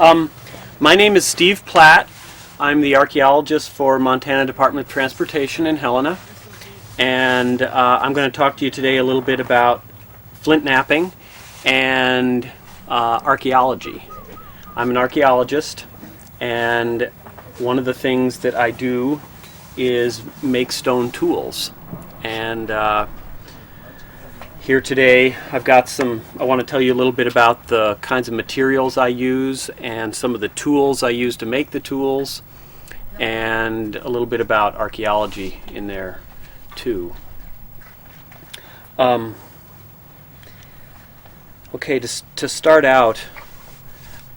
My name is Steve Platt. I'm the archaeologist for Montana Department of Transportation in Helena, and I'm going to talk to you today a little bit about Flintknapping and archaeology. I'm an archaeologist, and one of the things that I do is make stone tools. And here today I've got I want to tell you a little bit about the kinds of materials I use and some of the tools I use to make the tools, and a little bit about archaeology in there too. Okay, to start out,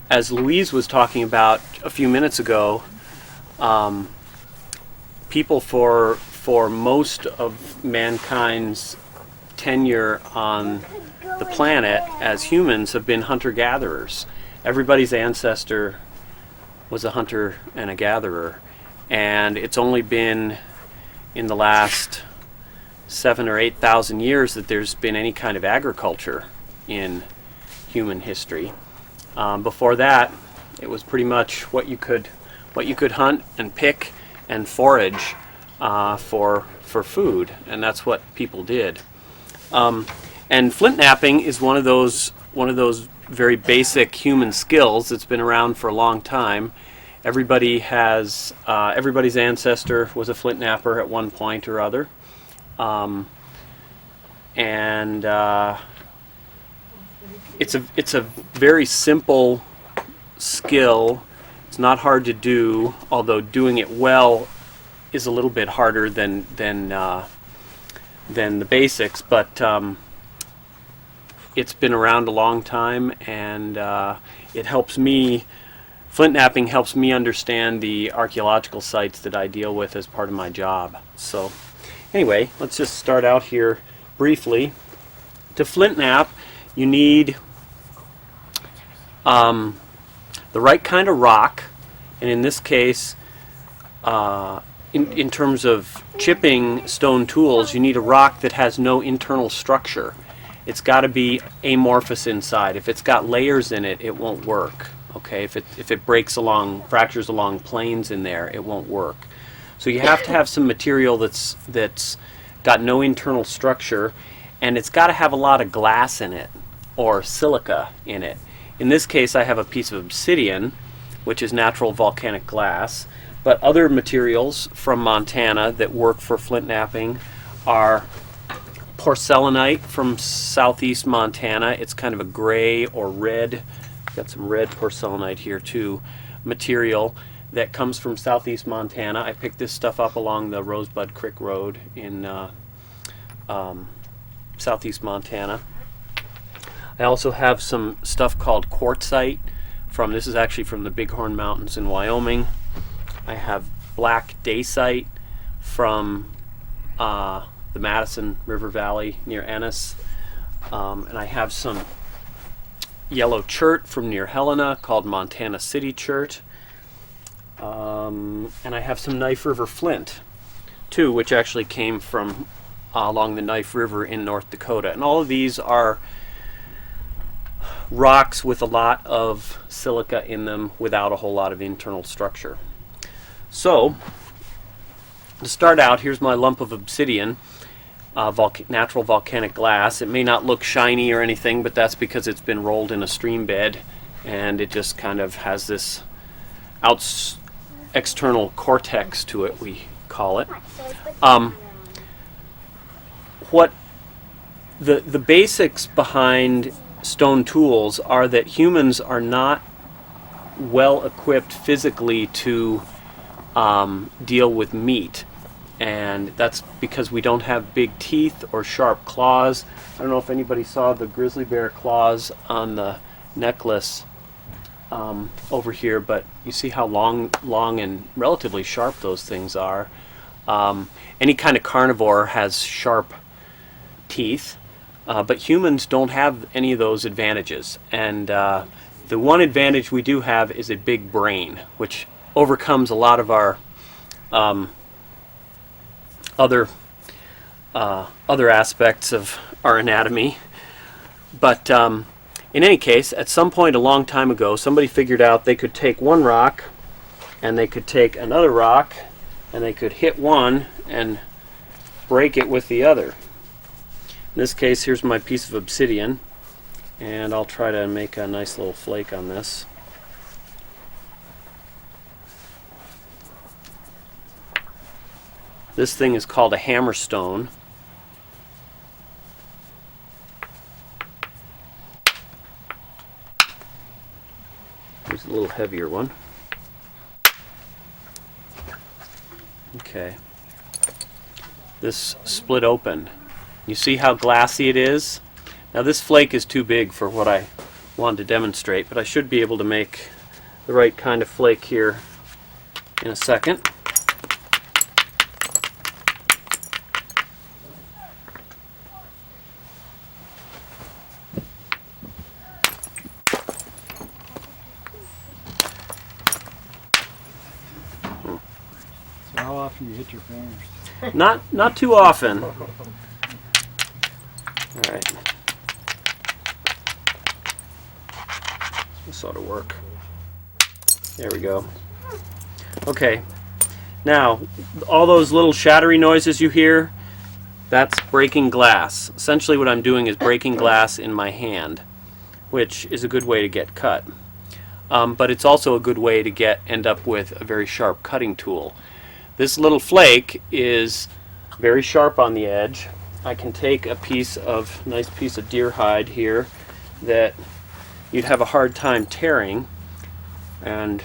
as Louise was talking about a few minutes ago, people for most of mankind's tenure on the planet as humans have been hunter-gatherers. Everybody's ancestor was a hunter and a gatherer, and it's only been in the last 7,000 or 8,000 years that there's been any kind of agriculture in human history. Before that, it was pretty much what you could hunt and pick and forage for food, and that's what people did. And Flintknapping is one of those very basic human skills that's been around for a long time. Everybody's ancestor was a flint knapper at one point or other, and it's a very simple skill. It's not hard to do, although doing it well is a little bit harder than the basics, but it's been around a long time, and it helps me. Flintknapping helps me understand the archaeological sites that I deal with as part of my job. So anyway, let's just start out here briefly. To flintknap, you need the right kind of rock, and in this case, in terms of chipping stone tools, you need a rock that has no internal structure. It's got to be amorphous inside. If it's got layers in it, it won't work. Okay, if it fractures along planes in there, it won't work. So you have to have some material that's got no internal structure, and it's got to have a lot of glass in it or silica in it. In this case, I have a piece of obsidian, which is natural volcanic glass. But other materials from Montana that work for flintknapping are porcelainite from southeast Montana. It's kind of a gray or red, got some red porcelainite here too, material that comes from southeast Montana. I picked this stuff up along the Rosebud Creek Road in southeast Montana. I also have some stuff called quartzite this is actually from the Bighorn Mountains in Wyoming. I have black dacite from the Madison River Valley near Ennis, and I have some yellow chert from near Helena called Montana City Chert, and I have some Knife River flint too, which actually came from along the Knife River in North Dakota. And all of these are rocks with a lot of silica in them without a whole lot of internal structure. So, to start out, here's my lump of obsidian, natural volcanic glass. It may not look shiny or anything, but that's because it's been rolled in a stream bed, and it just kind of has this external cortex to it, we call it. What the basics behind stone tools are that humans are not well equipped physically to deal with meat, and that's because we don't have big teeth or sharp claws. I don't know if anybody saw the grizzly bear claws on the necklace over here, but you see how long and relatively sharp those things are. Any kind of carnivore has sharp teeth, but humans don't have any of those advantages, and the one advantage we do have is a big brain, which overcomes a lot of our other aspects of our anatomy. But in any case, at some point a long time ago, somebody figured out they could take one rock and they could take another rock and they could hit one and break it with the other. In this case, here's my piece of obsidian, and I'll try to make a nice little flake on this. This thing is called a hammerstone. Here's a little heavier one. Okay. This split open. You see how glassy it is? Now this flake is too big for what I wanted to demonstrate, but I should be able to make the right kind of flake here in a second. How often do you hit your fingers? Not too often. All right. This ought to work. There we go. Okay. Now, all those little shattery noises you hear, that's breaking glass. Essentially what I'm doing is breaking glass in my hand, which is a good way to get cut. But it's also a good way to end up with a very sharp cutting tool. This little flake is very sharp on the edge. I can take a nice piece of deer hide here that you'd have a hard time tearing, and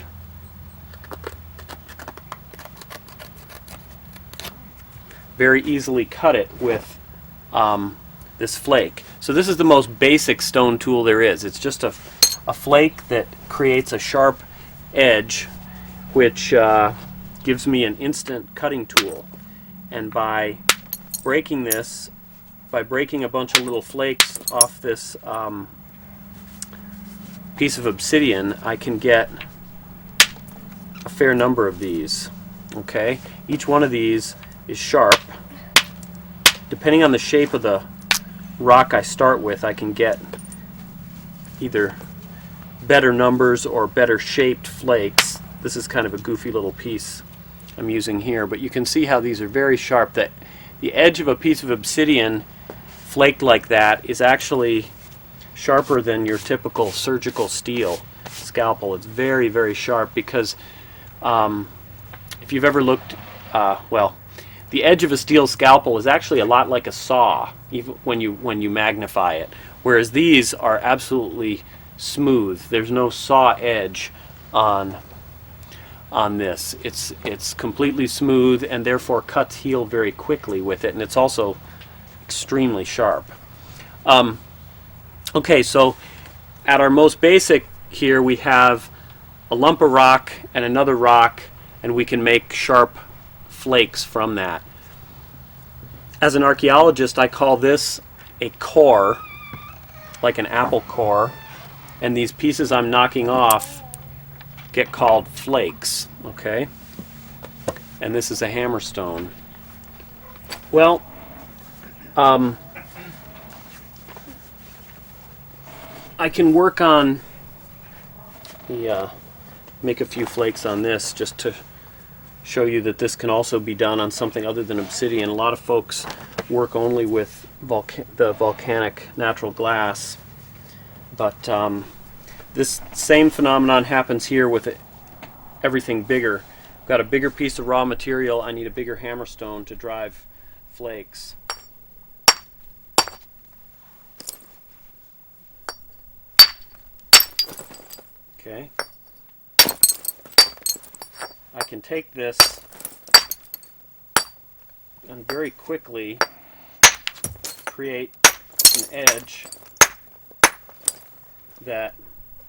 very easily cut it with this flake. So this is the most basic stone tool there is. It's just a flake that creates a sharp edge, which gives me an instant cutting tool. And by breaking a bunch of little flakes off this piece of obsidian, I can get a fair number of these. Okay, each one of these is sharp. Depending on the shape of the rock I start with, I can get either better numbers or better shaped flakes. This is kind of a goofy little piece I'm using here, but you can see how these are very sharp. That the edge of a piece of obsidian flaked like that is actually sharper than your typical surgical steel scalpel. It's very, very sharp because if you've ever looked, well, the edge of a steel scalpel is actually a lot like a saw, even when you magnify it. Whereas these are absolutely smooth. There's no saw edge on this. It's completely smooth, and therefore cuts heal very quickly with it, and it's also extremely sharp. Okay, so at our most basic here we have a lump of rock and another rock, and we can make sharp flakes from that. As an archaeologist, I call this a core, like an apple core, and these pieces I'm knocking off get called flakes. Okay, and this is a hammerstone. Well, I can work on make a few flakes on this just to show you that this can also be done on something other than obsidian. A lot of folks work only with the volcanic natural glass, but this same phenomenon happens here with everything bigger. I've got a bigger piece of raw material. I need a bigger hammerstone to drive flakes. Okay. I can take this and very quickly create an edge that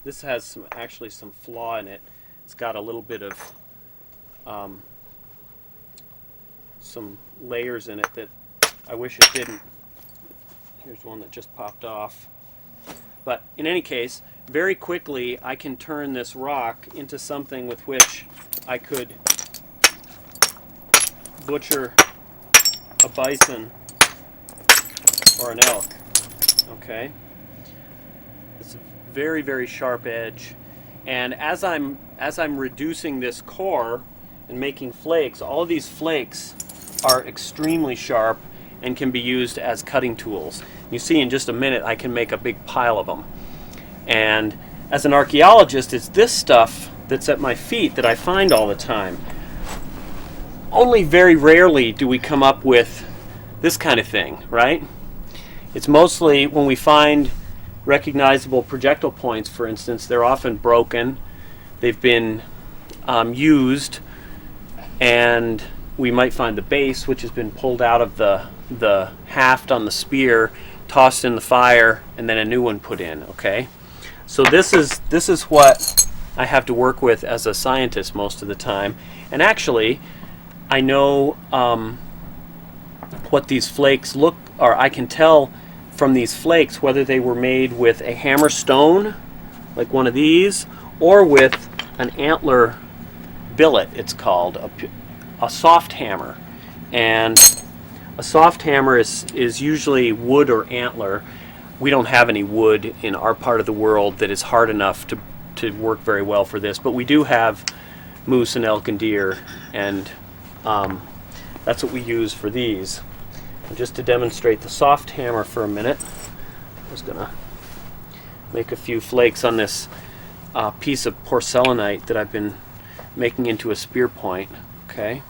this has actually some flaw in it. It's got a little bit of some layers in it that I wish it didn't. Here's one that just popped off. But in any case, very quickly I can turn this rock into something with which I could butcher a bison or an elk. Okay. It's a very, very sharp edge. And as I'm reducing this core and making flakes, all of these flakes are extremely sharp and can be used as cutting tools. You see in just a minute I can make a big pile of them. And as an archaeologist, it's this stuff that's at my feet that I find all the time. Only very rarely do we come up with this kind of thing, right? It's mostly when we find recognizable projectile points, for instance, they're often broken, they've been used, and we might find the base, which has been pulled out of the haft on the spear, tossed in the fire, and then a new one put in, okay? So this is what I have to work with as a scientist most of the time. And actually, I know what these flakes look, or I can tell from these flakes whether they were made with a hammerstone, like one of these, or with an antler billet, it's called, a soft hammer. And a soft hammer is usually wood or antler. We don't have any wood in our part of the world that is hard enough to work very well for this, but we do have moose and elk and deer, and that's what we use for these. And just to demonstrate the soft hammer for a minute, I'm just gonna make a few flakes on this piece of porcelainite that I've been making into a spear point. Okay.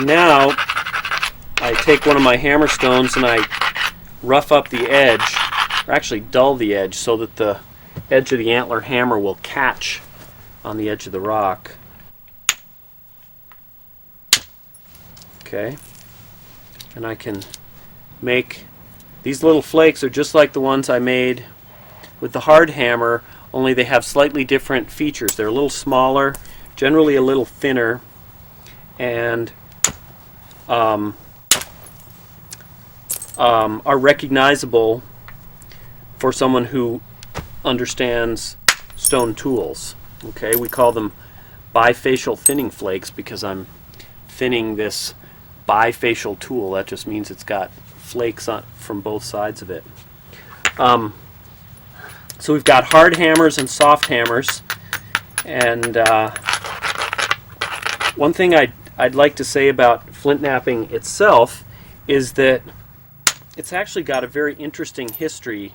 Now I take one of my hammerstones and I rough up the edge, or actually dull the edge, so that the edge of the antler hammer will catch on the edge of the rock. Okay, and I can make these little flakes are just like the ones I made with the hard hammer, only they have slightly different features. They're a little smaller, generally a little thinner, and are recognizable for someone who understands stone tools. Okay, we call them bifacial thinning flakes because I'm thinning this bifacial tool. That just means it's got flakes on from both sides of it. So we've got hard hammers and soft hammers, and one thing I'd like to say about Flintknapping itself is that it's actually got a very interesting history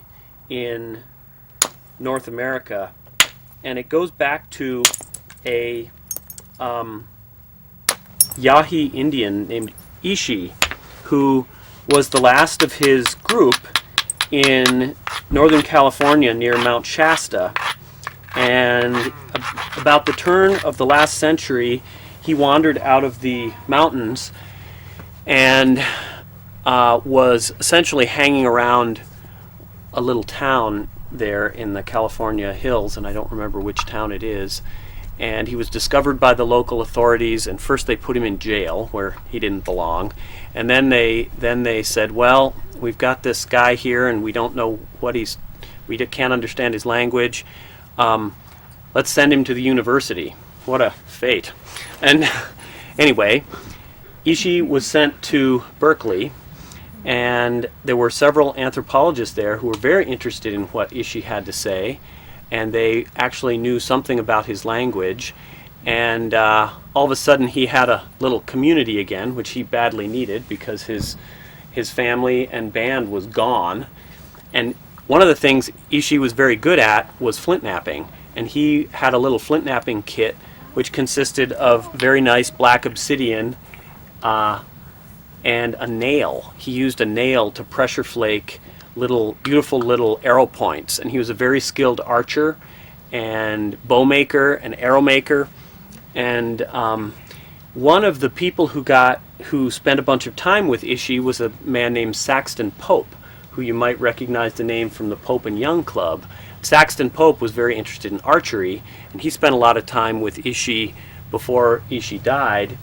in North America, and it goes back to a Yahi Indian named Ishi, who was the last of his group in Northern California near Mount Shasta. And about the turn of the last century, he wandered out of the mountains and was essentially hanging around a little town there in the California hills, and I don't remember which town it is. And he was discovered by the local authorities, and first they put him in jail where he didn't belong, and then they said, well, we've got this guy here and we don't know what we can't understand his language, let's send him to the university. What a fate. And anyway, Ishi was sent to Berkeley, and there were several anthropologists there who were very interested in what Ishi had to say, and they actually knew something about his language, and all of a sudden he had a little community again, which he badly needed because his family and band was gone. And one of the things Ishi was very good at was flintknapping, and he had a little flintknapping kit which consisted of very nice black obsidian and a nail. He used a nail to pressure flake beautiful little arrow points, and he was a very skilled archer and bow maker and arrow maker. And one of the people who spent a bunch of time with Ishi was a man named Saxton Pope, who you might recognize the name from the Pope and Young Club. Saxton Pope was very interested in archery, and he spent a lot of time with Ishi before Ishi died.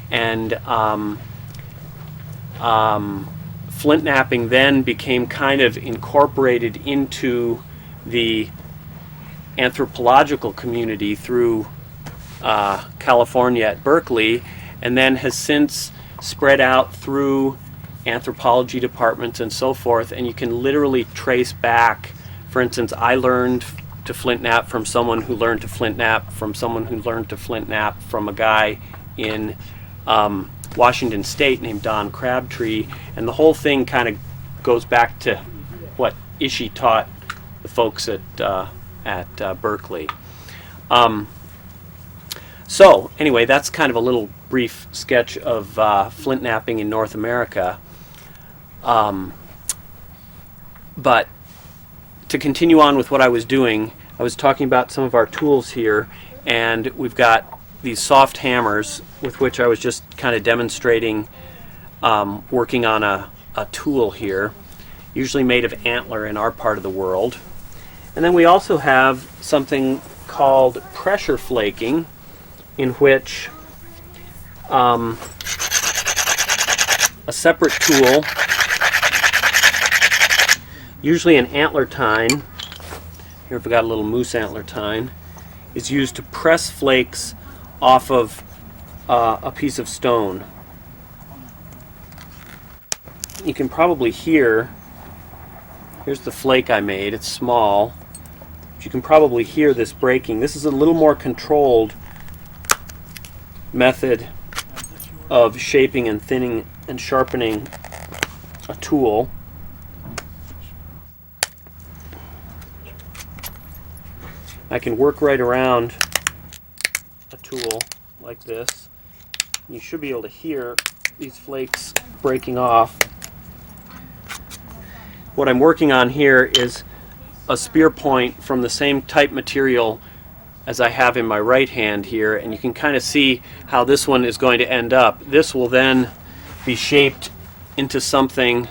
And Flintknapping then became kind of incorporated into the anthropological community through California at Berkeley, and then has since spread out through anthropology departments and so forth, and you can literally trace back. For instance, I learned to flint knap from someone who learned to flint knap from someone who learned to flint knap from a guy in Washington State named Don Crabtree, and the whole thing kind of goes back to what Ishii taught the folks at Berkeley. So anyway, that's kind of a little brief sketch of flint knapping in North America. But to continue on with what I was doing, I was talking about some of our tools here, and we've got these soft hammers with which I was just kind of demonstrating working on a tool here, usually made of antler in our part of the world. And then we also have something called pressure flaking, in which a separate tool, usually an antler tine, here we've got a little moose antler tine, is used to press flakes off of a piece of stone. You can probably hear, here's the flake I made, it's small, but you can probably hear this breaking. This is a little more controlled method of shaping and thinning and sharpening a tool. I can work right around a tool like this. You should be able to hear these flakes breaking off. What I'm working on here is a spear point from the same type material as I have in my right hand here, and you can kind of see how this one is going to end up. This will then be shaped into something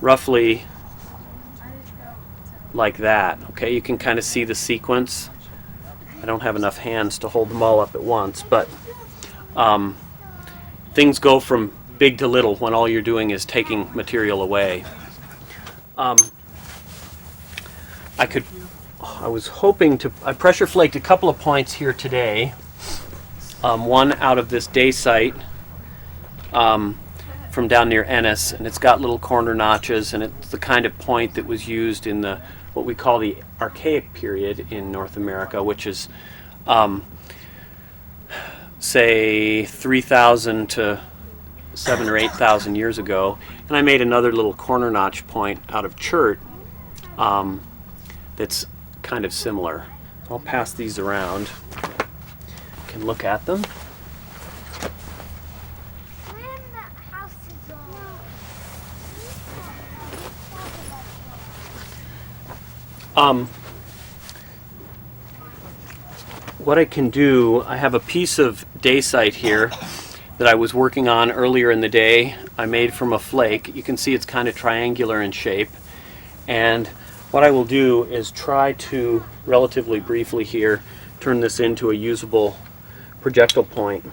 roughly like that. Okay, you can kind of see the sequence. I don't have enough hands to hold them all up at once, but things go from big to little when all you're doing is taking material away. I was hoping to, I pressure flaked a couple of points here today. One out of this day site from down near Ennis, and it's got little corner notches, and it's the kind of point that was used in the what we call the Archaic period in North America, which is say 3,000 to 7,000 or 8,000 years ago. And I made another little corner notch point out of chert that's kind of similar. I'll pass these around. You can look at them. What I can do, I have a piece of dacite here that I was working on earlier in the day. I made from a flake. You can see it's kind of triangular in shape. And what I will do is try to, relatively briefly here, turn this into a usable projectile point.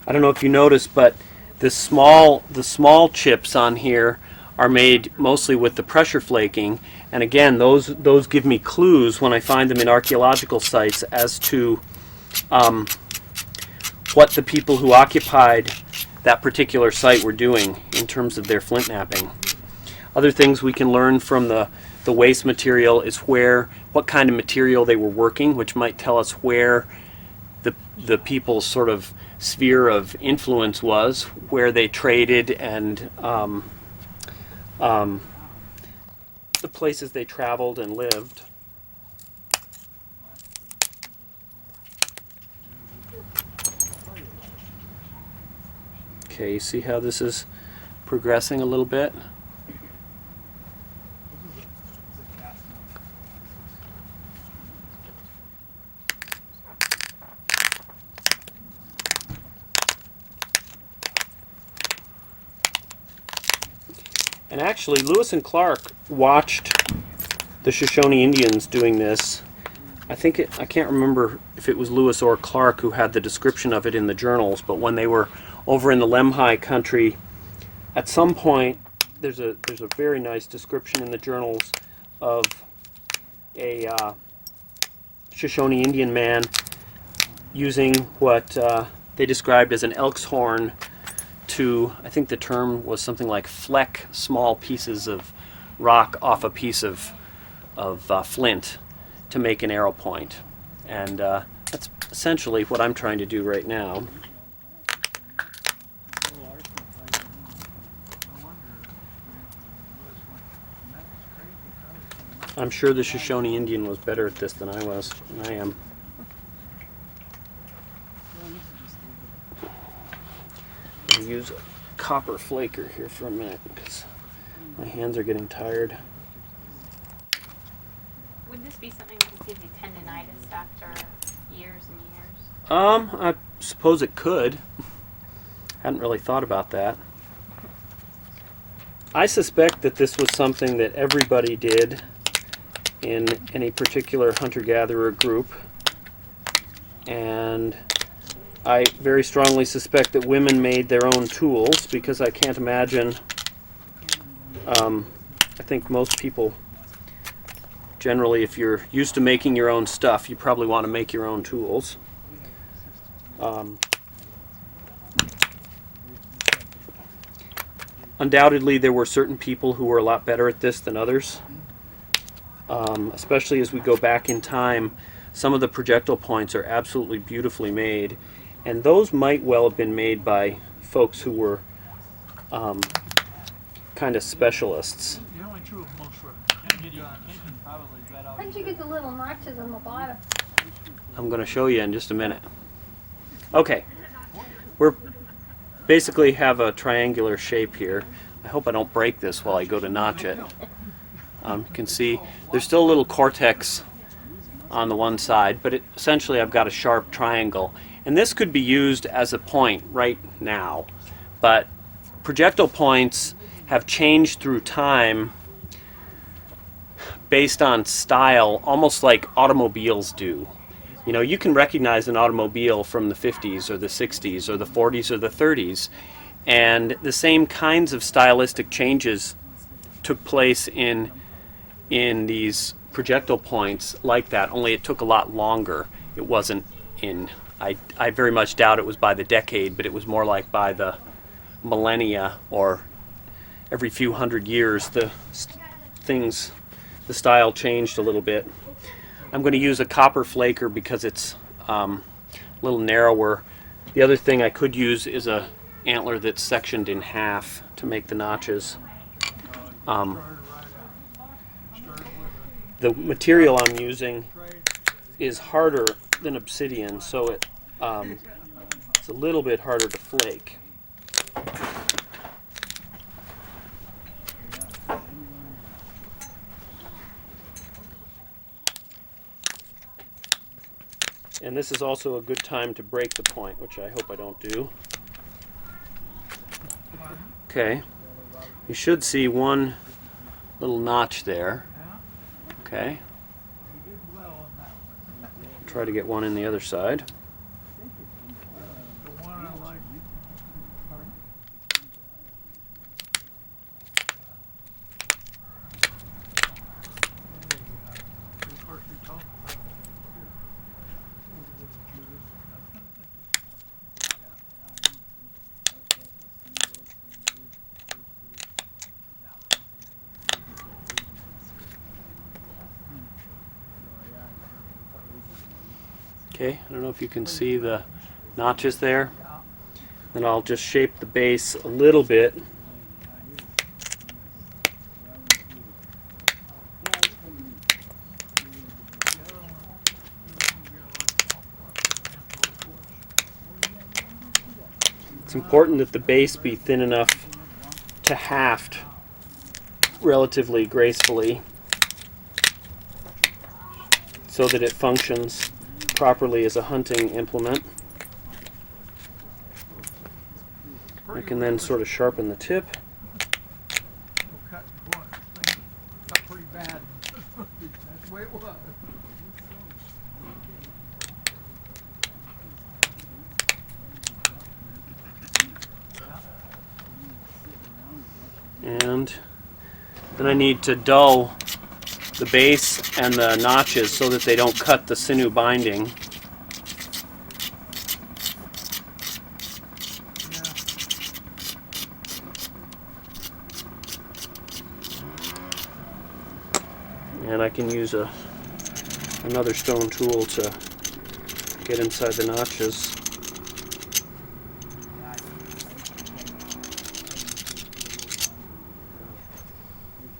I don't know if you noticed, but the small chips on here are made mostly with the pressure flaking, and again, those give me clues when I find them in archaeological sites as to what the people who occupied that particular site were doing in terms of their flint knapping. Other things we can learn from the waste material is what kind of material they were working, which might tell us where the people's sort of sphere of influence was, where they traded, and the places they traveled and lived. Okay, you see how this is progressing a little bit? And actually, Lewis and Clark watched the Shoshone Indians doing this. I can't remember if it was Lewis or Clark who had the description of it in the journals, but when they were over in the Lemhi country, at some point, there's a very nice description in the journals of a Shoshone Indian man using what they described as an elk's horn to, I think the term was something like fleck small pieces of rock off a piece of flint to make an arrow point. And that's essentially what I'm trying to do right now. I'm sure the Shoshone Indian was better at this than I was, and I am. I'll use a copper flaker here for a minute because my hands are getting tired. Would this be something that would give you tendinitis after years and years? I suppose it could. Hadn't really thought about that. I suspect that this was something that everybody did in any particular hunter-gatherer group, and I very strongly suspect that women made their own tools, because I can't imagine, I think most people generally, if you're used to making your own stuff, you probably want to make your own tools. Undoubtedly there were certain people who were a lot better at this than others. Especially as we go back in time, some of the projectile points are absolutely beautifully made, and those might well have been made by folks who were kind of specialists. How did you get the little notches on the bottom? I'm going to show you in just a minute. Okay, we're basically have a triangular shape here. I hope I don't break this while I go to notch it. You can see there's still a little cortex on the one side, but essentially I've got a sharp triangle. And this could be used as a point right now, but projectile points have changed through time based on style, almost like automobiles do. You know, you can recognize an automobile from the 50s or the 60s or the 40s or the 30s, and the same kinds of stylistic changes took place in these projectile points like that, only it took a lot longer. It wasn't in, I very much doubt it was by the decade, but it was more like by the millennia, or every few hundred years the style changed a little bit. I'm going to use a copper flaker because it's a little narrower. The other thing I could use is a antler that's sectioned in half to make the notches. The material I'm using is harder than obsidian, so it's a little bit harder to flake. And this is also a good time to break the point, which I hope I don't do. Okay, you should see one little notch there. Okay, try to get one in the other side. Okay, I don't know if you can see the notches there. Then I'll just shape the base a little bit. It's important that the base be thin enough to haft relatively gracefully so that it functions properly as a hunting implement. I can then sort of sharpen the tip. pretty bad. That's the way it was. And then I need to dull the base and the notches so that they don't cut the sinew binding. And I can use another stone tool to get inside the notches.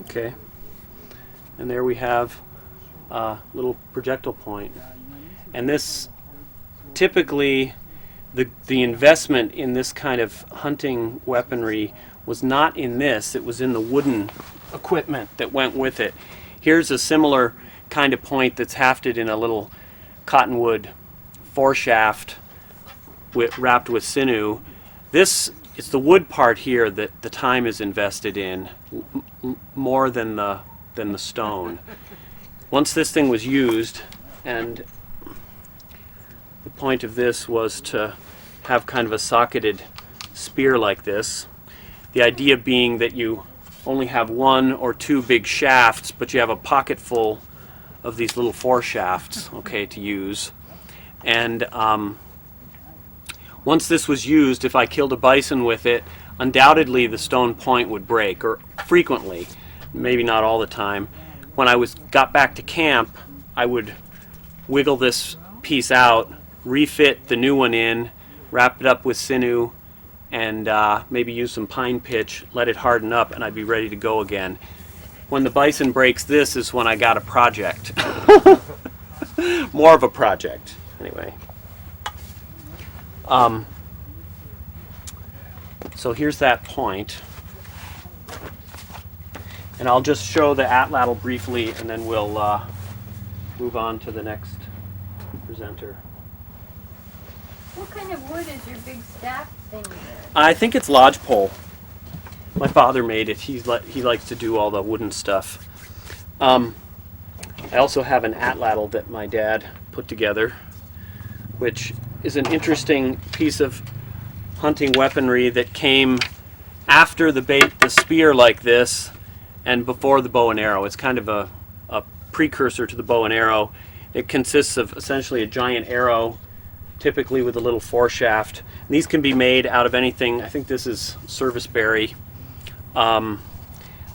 Okay, and there we have a little projectile point. And this, typically, the investment in this kind of hunting weaponry was not in this, it was in the wooden equipment that went with it. Here's a similar kind of point that's hafted in a little cottonwood foreshaft wrapped with sinew. This, it's the wood part here that the time is invested in more than the stone. Once this thing was used, and the point of this was to have kind of a socketed spear like this. The idea being that you only have one or two big shafts, but you have a pocket full of these little foreshafts, okay, to use. And once this was used, if I killed a bison with it, undoubtedly the stone point would break, or frequently, maybe not all the time. When I got back to camp, I would wiggle this piece out, refit the new one in, wrap it up with sinew, and maybe use some pine pitch, let it harden up, and I'd be ready to go again. When the bison breaks this is when I got a project. More of a project, anyway. So here's that point. And I'll just show the atlatl briefly, and then we'll move on to the next presenter. What kind of wood is your big staff thing there? I think it's lodgepole. My father made it. He likes to do all the wooden stuff. I also have an atlatl that my dad put together, which is an interesting piece of hunting weaponry that came after the spear like this and before the bow and arrow. It's kind of a precursor to the bow and arrow. It consists of essentially a giant arrow, typically with a little foreshaft. And these can be made out of anything. I think this is serviceberry.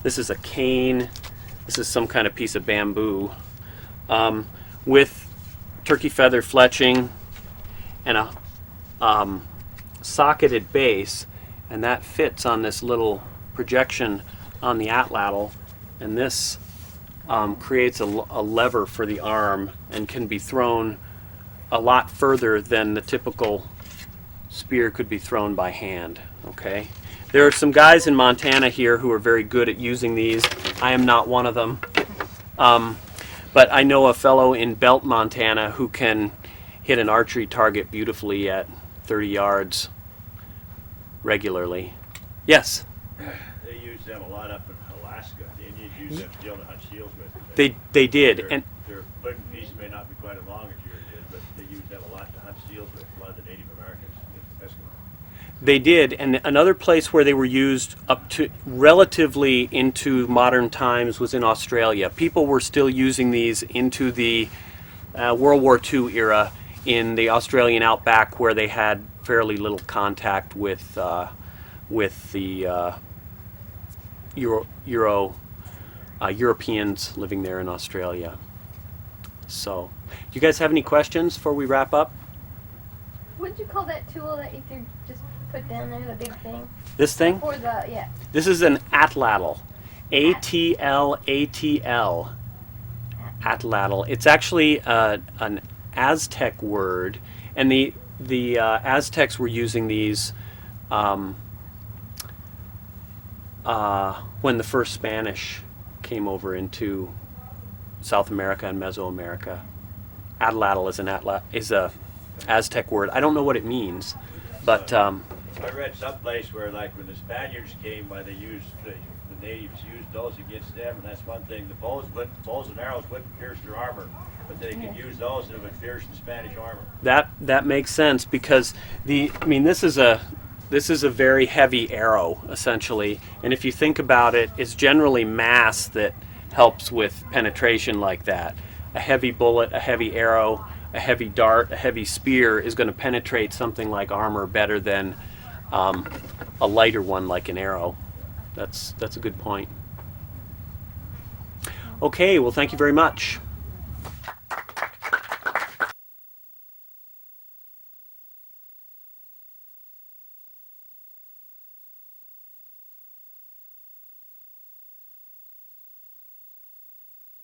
This is a cane. This is some kind of piece of bamboo with turkey feather fletching and a socketed base, and that fits on this little projection on the atlatl, and this creates a lever for the arm and can be thrown a lot further than the typical spear could be thrown by hand. Okay, there are some guys in Montana here who are very good at using these. I am not one of them, but I know a fellow in Belt, Montana who can hit an archery target beautifully at 30 yards regularly. Yes? They use them a lot up in Alaska. The Indians use them still to hunt seals with. They did. Their, And their wooden piece may not be quite as long as yours is, but they use them a lot to hunt seals with. A lot of the Native Americans, the Eskimo. they did. And another place where they were used up to relatively into modern times was in Australia. People were still using these into the World War II era in the Australian outback, where they had fairly little contact with the Europeans living there in Australia. So, do you guys have any questions before we wrap up? What'd you call that tool that you could just put down there, the big thing? This thing? Or the, yeah. This is an atlatl. A-T-L-A-T-L. Atlatl. It's actually an Aztec word, and the Aztecs were using these when the first Spanish came over into South America and Mesoamerica. Atlatl is a Aztec word. I don't know what it means, but I read someplace where, like, when the Spaniards came, why they used the the natives used those against them, and that's one thing. The bows and arrows wouldn't pierce their armor, but they could use those and it would pierce the Spanish armor. That makes sense because this is a very heavy arrow essentially, and if you think about it, it's generally mass that helps with penetration like that. A heavy bullet, a heavy arrow, a heavy dart, a heavy spear is going to penetrate something like armor better than a lighter one like an arrow. That's a good point. Okay, well, thank you very much.